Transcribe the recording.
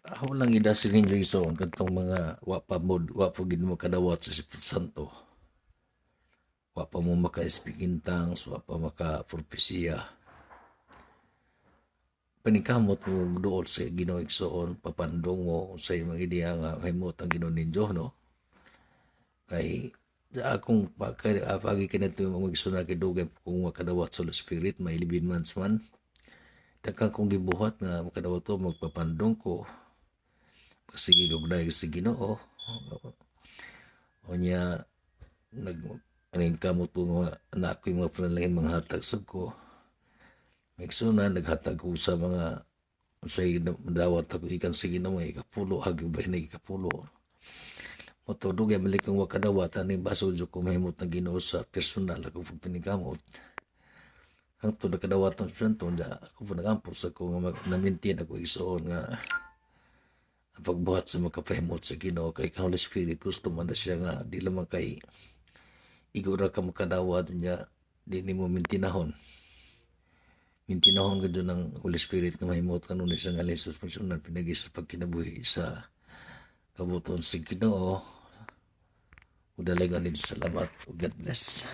Ako lang idasig ninyo ison katong mga wa pa gid mo kadawat sa Espiritu Santo. Wa pa mo maka-speak in tongues, wa pa maka-propesya. Panikamot mo dool sa Ginoo igsoon, papandong mo sa imong ideya nga mahimot ang Ginoo ninyo, no? Kay sa akong pagi kanito yung magsuna kay dugay kung makadawat sa Holy Spirit, may 11 months man. Daghan kong gibuhat nga makadawat to, magpapandong ko. Sige, gabday sa Ginoo. O niya, aning kamot ko nga anak ko yung mga panalangin mga hatag sab ko. Magsuna, naghatag ko sa mga sa dawat ako ikan sa Ginoo, ikapulo, hagyo ba na ikapulo. Matudog ay balik kong wakadawat, aning baso dyo ko mahimot ng Ginoo sa personal ako pag pinikamot. Ang to nakadawat ng santo, ako po nagampos ako nga namintin ako isoon nga ang pagbuhat sa makapahimot sa Ginoo kay ka Holy Spirit gusto man na siya nga di lamang kay igura ka makadawat niya di ni mo mintinahon ka dyan ng Holy Spirit na mahimot ka nun isang alisos personal pinagi sa pagkinabuhi sa kabuton sa Ginoo. Udalay ganin salamat. God bless.